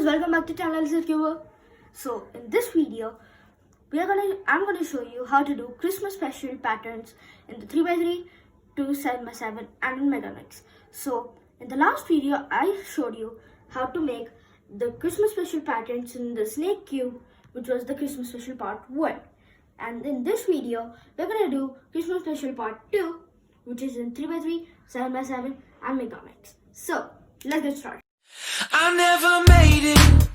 guys, welcome back to channel Viewer. So in this video, I'm gonna show you how to do Christmas special patterns in the 3x3, 2, 7x7 and in Megaminx. So in the last video, I showed you how to make the Christmas special patterns in the snake cube, which was the Christmas special part 1. And in this video, we're gonna do Christmas special part 2, which is in 3x3, 7x7 and Megaminx. So let's get started. I never made it,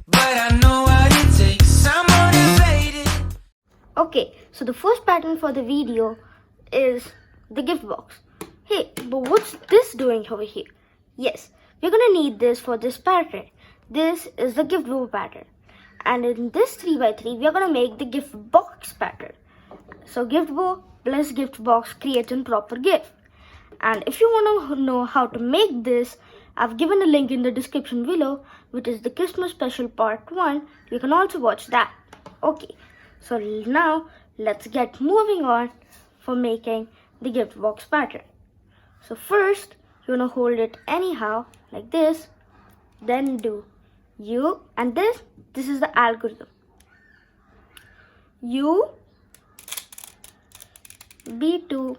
but I know what it takes. I'm motivated. Okay, so the first pattern for the video is the gift box. Hey, but what's this doing over here? Yes, we're gonna need this for this pattern. This is the gift bow pattern. And in this 3x3, we're gonna make the gift box pattern. So gift bow plus gift box creates a proper gift. And if you wanna know how to make this, I've given a link in the description below, which is the Christmas special part 1. You can also watch that. Okay, so now let's get moving on for making the gift box pattern. So first, you wanna hold it anyhow, like this, then do U, and this is the algorithm. U, B2,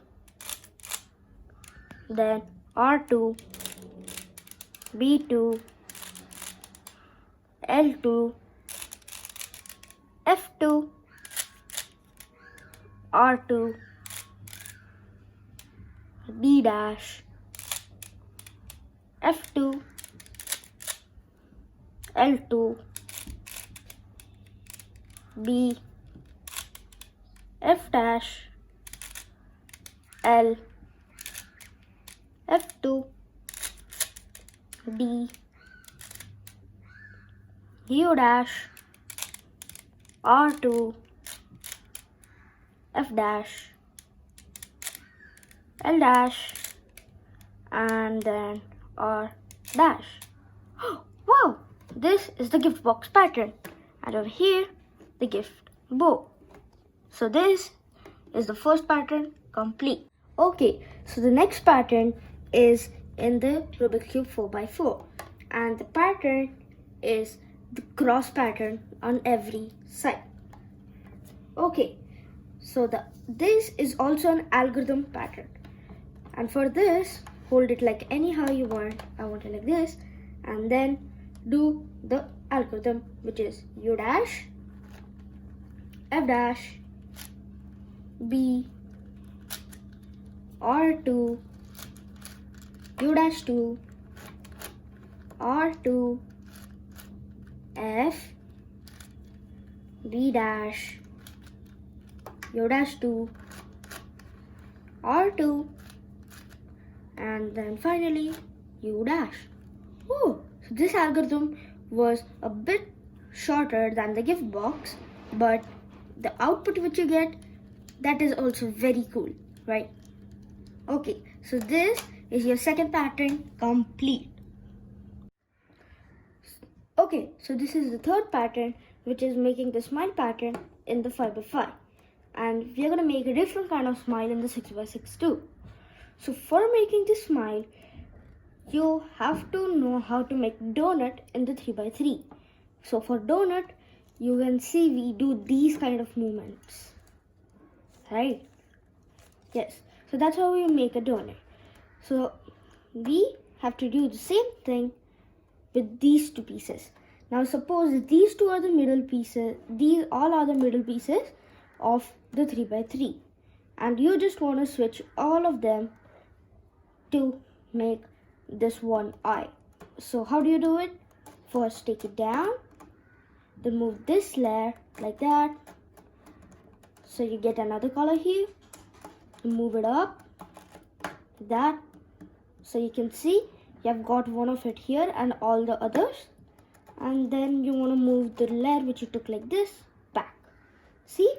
then R2, B2, L2, F2, R2, B dash, F2, L2, B, F dash, L, F2, D, U dash, R2, F dash, L dash, and then R dash. Wow! This is the gift box pattern, and over here, the gift bow. So this is the first pattern complete. Okay, so the next pattern is in the Rubik cube 4x4, and the pattern is the cross pattern on every side. Okay, so this is also an algorithm pattern, and for this, hold it like anyhow you want. I want it like this, and then do the algorithm, which is U dash, F dash, B, R2, U dash 2, R2, F, B dash, U dash 2, R2, and then finally U dash. Oh, so this algorithm was a bit shorter than the gift box, but the output which you get, that is also very cool, right? Okay, so this is your second pattern complete. Okay, so this is the third pattern, which is making the smile pattern in the 5x5. And we are gonna make a different kind of smile in the 6x6 too. So for making the smile, you have to know how to make donut in the 3x3. So for donut, you can see we do these kind of movements, right? Yes, so that's how we make a donut. So we have to do the same thing with these two pieces. Now suppose these two are the middle pieces, these all are the middle pieces of the 3x3, and you just want to switch all of them to make this one eye. So how do you do it? First take it down, then move this layer like that, so you get another color here, move it up like that, so you can see you have got one of it here and all the others, and then you want to move the layer which you took like this back. See,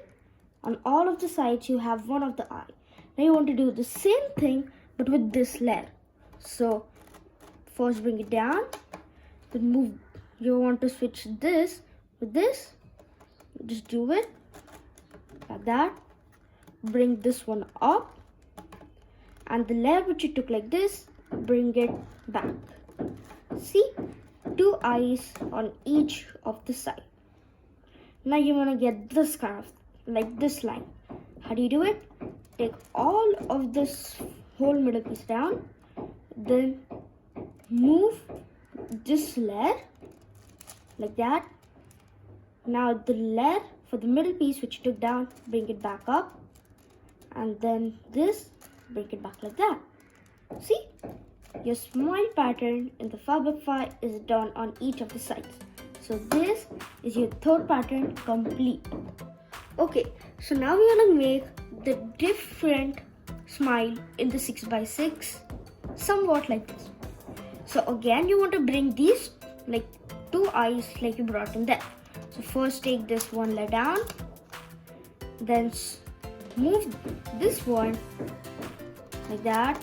on all of the sides you have one of the eye. Now you want to do the same thing but with this layer. So first bring it down, then move, you want to switch this with this, just do it like that, bring this one up, and the layer which you took like this, bring it back. See, two eyes on each of the side. Now you want to get this kind of, like this line. How do you do it? Take all of this whole middle piece down, then move this layer like that. Now the layer for the middle piece which you took down, bring it back up, and then this, bring it back like that. See? Your smile pattern in the 5x5 is done on each of the sides. So this is your third pattern complete. Okay, so now we're gonna make the different smile in the 6x6 somewhat like this. So again, you want to bring these like two eyes like you brought in there. So first take this one layer down, then move this one like that.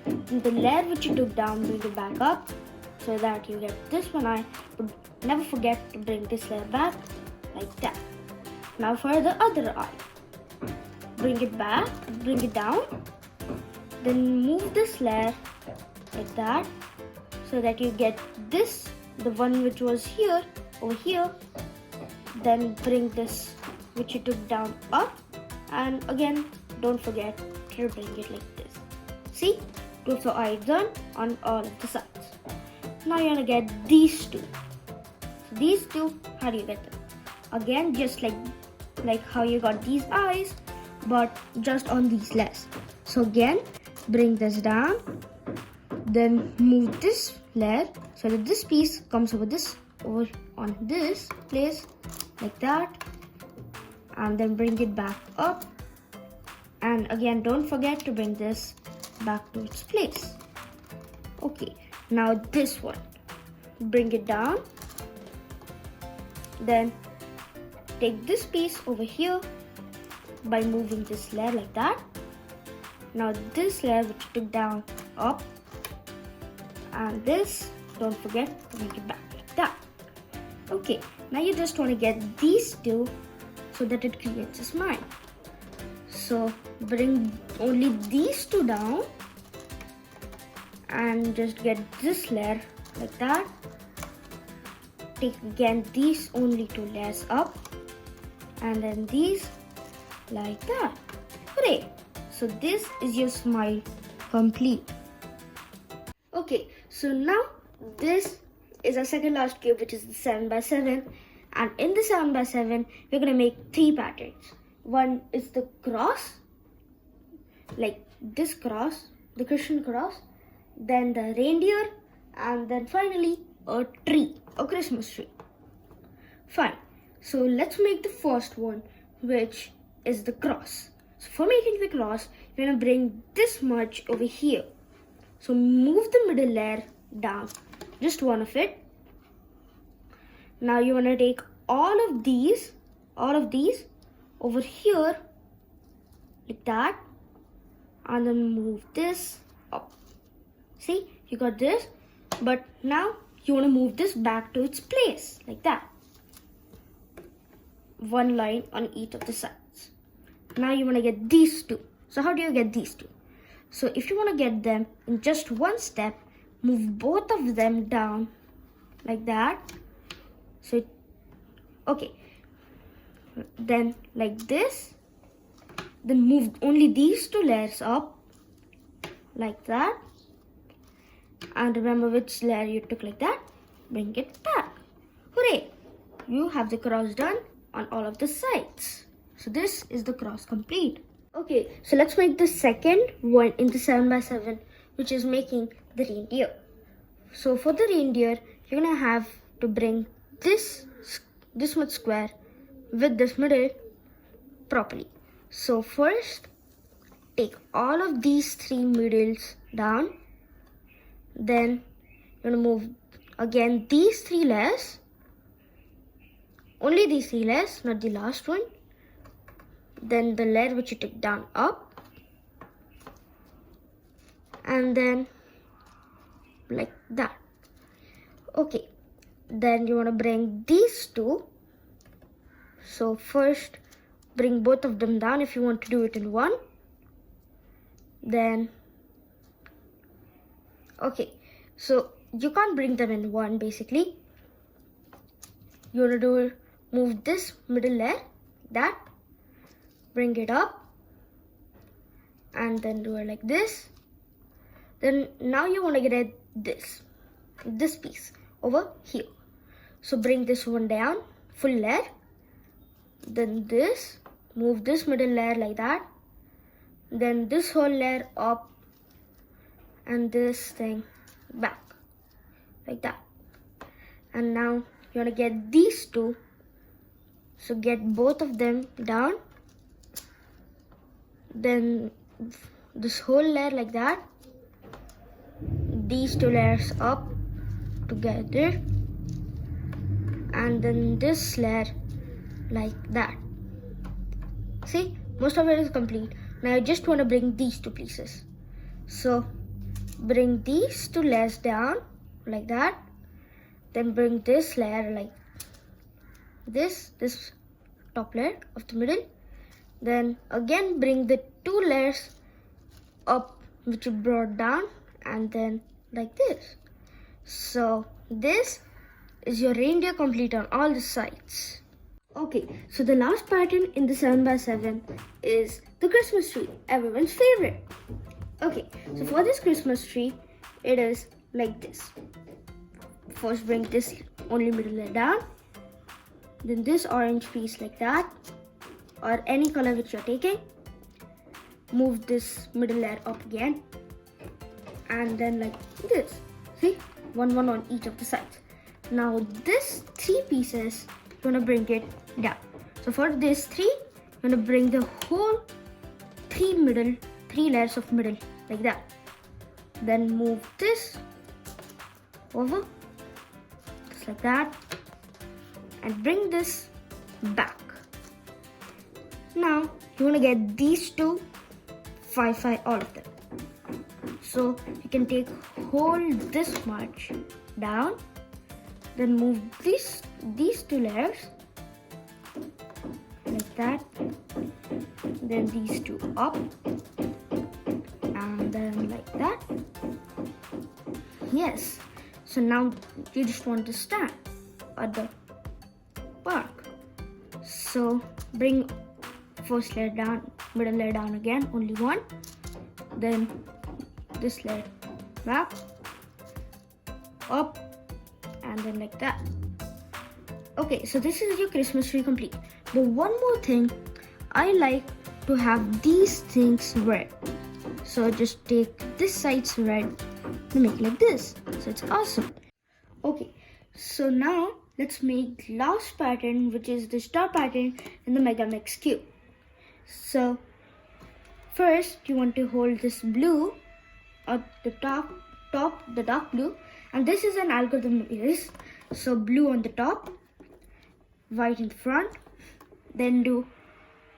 And the layer which you took down, bring it back up so that you get this one eye, but never forget to bring this layer back like that. Now for the other eye, bring it back, bring it down, then move this layer like that so that you get this, the one which was here, over here, then bring this which you took down up, and again don't forget to bring it like this. See, two of the eyes done on all of the sides. Now you're gonna get these two. So these two, how do you get them? Again, just like how you got these eyes, but just on these layers. So again, bring this down, then move this layer so that this piece comes over on this place like that, and then bring it back up, and again don't forget to bring this back to its place. Okay, now this one, bring it down, then take this piece over here by moving this layer like that. Now this layer which you took down up, and this, don't forget to bring it back like that. Okay, now you just want to get these two so that it creates a smile. So bring only these two down and just get this layer like that. Take again these only two layers up, and then these like that. Hooray! So this is your smile complete. Okay, so now this is our second last cube, which is the 7x7, and in the 7x7 we're gonna make three patterns. One is the cross, like this cross, the Christian cross, then the reindeer, and then finally a tree, a Christmas tree. Fine, so let's make the first one, which is the cross. So for making the cross, you're gonna bring this much over here. So move the middle layer down, just one of it. Now you wanna take all of these over here like that, and then move this up. See, you got this, but now you want to move this back to its place like that. One line on each of the sides. Now you want to get these two. So how do you get these two? So if you want to get them in just one step, move both of them down like that. So okay, then like this, then move only these two layers up like that, and remember which layer you took like that, bring it back. Hooray! You have the cross done on all of the sides. So this is the cross complete. Okay, so let's make the second one in the 7x7, which is making the reindeer. So for the reindeer, you're gonna have to bring this much square with this middle properly. So first, take all of these three middles down. Then you're gonna move again these three layers. Only these three layers, not the last one. Then the layer which you took down up. And then like that. Okay. Then you wanna bring these two. So first, bring both of them down if you want to do it in one. Then, okay, so you can't bring them in one basically. You want to do move this middle layer, that, bring it up, and then do it like this. Then now you want to get this piece over here. So bring this one down, full layer. Then this, move this middle layer like that. Then this whole layer up, and this thing back, like that. And now you want to get these two. So get both of them down. Then this whole layer like that. These two layers up together. And then this layer like that. See, most of it is complete. Now I just want to bring these two pieces. So bring these two layers down like that. Then bring this layer like this top layer of the middle. Then again bring the two layers up which you brought down, and then like this. So this is your reindeer complete on all the sides. Okay, so the last pattern in the 7x7 is the Christmas tree, everyone's favorite. Okay, so for this Christmas tree, it is like this. First bring this only middle layer down, then this orange piece like that, or any color which you're taking. Move this middle layer up again, and then like this. See, one on each of the sides. Now this three pieces, you want to bring it down. So for this three, you want to bring the whole three layers of middle like that. Then move this over, just like that, and bring this back. Now you want to get these two 5 all of them. So you can take hold this much down, then move these two layers like that, then these two up, and then like that. Yes, so now you just want to stand at the park. So bring first layer down, middle layer down again, only one, then this layer back, up, and then like that. Okay, so this is your Christmas tree complete. But one more thing, I like to have these things red. So just take this side's red and make like this. So it's awesome. Okay, so now let's make last pattern, which is the star pattern in the Megaminx cube. So first you want to hold this blue at the top, the dark blue, and this is an algorithm is. So blue on the top, white in the front, then do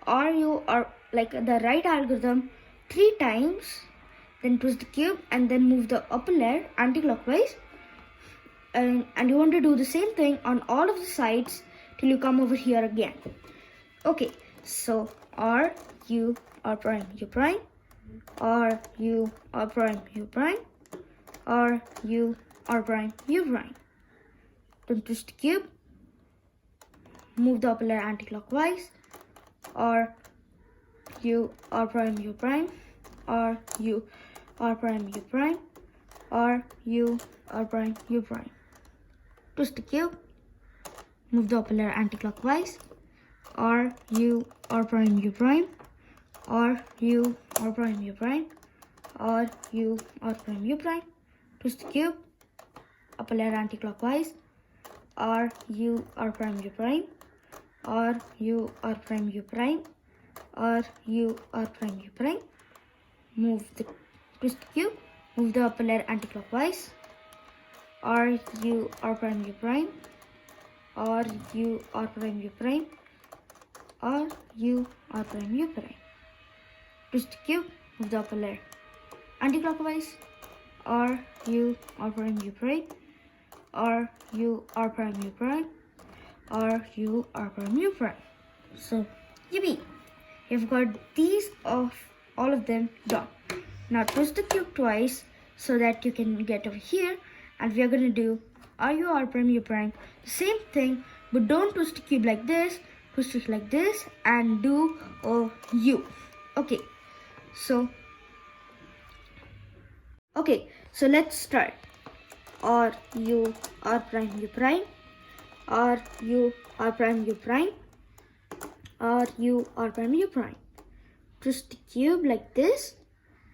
or like the right algorithm 3 times, then twist the cube and then move the upper layer anti-clockwise, and you want to do the same thing on all of the sides till you come over here again. Okay, so R U R prime U prime, R U R prime U prime, R U R prime U prime. Then twist the cube, move the upper layer anti-clockwise, R U R prime U prime, R U R prime U prime, R U R prime U prime. Twist the cube, move the upper layer anti-clockwise, R U R prime U prime, R U R prime U prime, R U R prime U prime. Twist the cube, upper layer anti-clockwise, R U R prime U prime, R U R prime U prime, R U R prime U prime. Twist the cube, move the upper layer anti-clockwise, R U R prime U prime, R U R prime U prime, R U R prime U prime. Twist the cube, move the upper layer anti-clockwise, R U R prime U prime, R U R prime U prime, R U R prime U prime. So yippee! You've got these of all of them done. Now twist the cube twice so that you can get over here, and we are going to do RU, R prime, U prime. The same thing, but don't twist the cube like this, twist it like this, and do a U. Okay, so let's start. RU, R prime, U prime. RU, R prime, U prime. RU, R prime, U prime. Twist the cube like this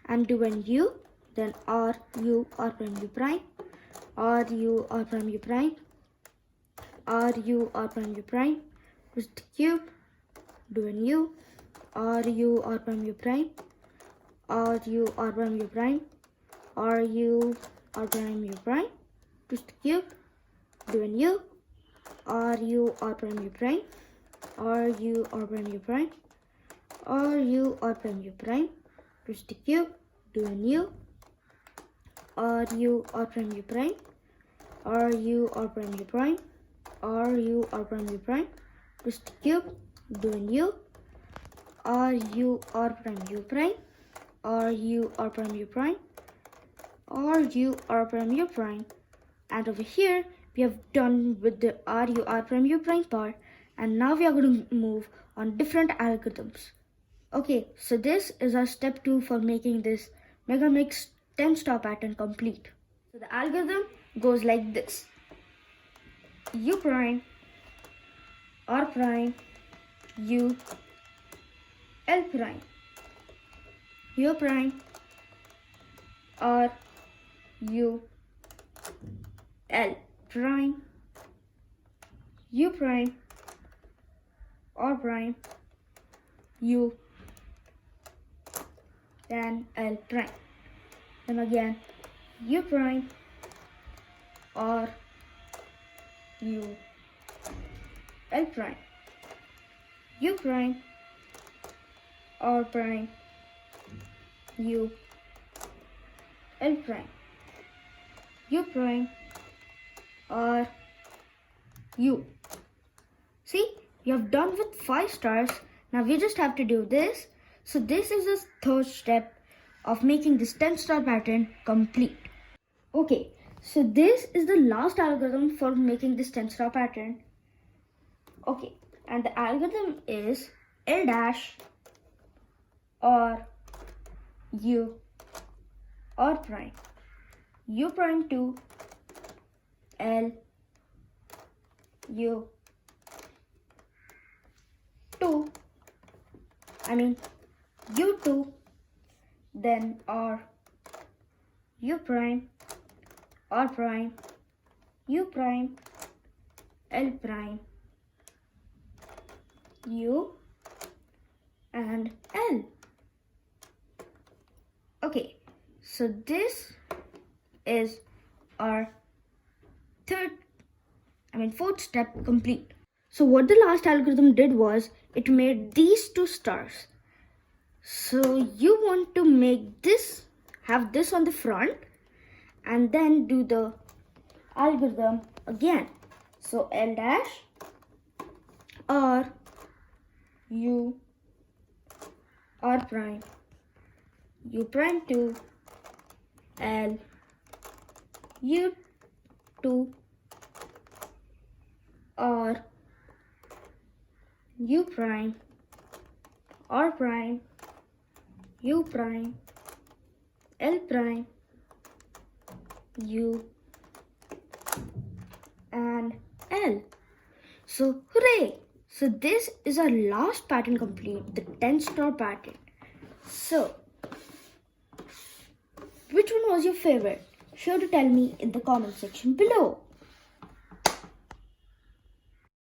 and do an U, then RU, R prime, U prime. RU, R prime, U prime. RU, R prime, U prime. Twist the cube, do an U, RU, R prime, U prime. RU, R prime, U prime. RU, R prime, U prime. Twist the cube, do an U, RU, R prime, U prime. RU, R prime, U prime. RU, R prime, U prime. Twist the cube, do an U, RU, R prime, U prime. RU, R prime, U prime. RU, R prime, U prime. Twist the cube, do an U, RU, R prime, U prime. RU, R prime, U prime. RU, R prime, U prime. And over here, we have done with the RU, R prime, U prime part. And now we are going to move on different algorithms. Okay, so this is our step 2 for making this Megaminx 10-star pattern complete. So the algorithm goes like this. U prime, R prime, U, L prime. U prime, R, U, L prime. U prime, R prime, U, then L prime. Then again, U prime, R, U, L prime. U prime, R prime, U, L prime. U prime, R, U. See, you have done with 5 stars. Now we just have to do this. So this is the third step of making this 10-star pattern complete. Okay, so this is the last algorithm for making this 10-star pattern. Okay, and the algorithm is L dash, R, U, R prime, U prime to L, U, U2, then R, U prime, R prime, U prime, L prime, U, and L. Okay, so this is our fourth step complete. So what the last algorithm did was it made these 2 stars. So you want to make this, have this on the front, and then do the algorithm again. So L dash, R, U, R prime, U prime to L, U2, R, U prime, R prime, U prime, L prime, U, and L. So hooray! So this is our last pattern complete, the 10-star pattern. So which one was your favorite? Sure to tell me in the comment section below.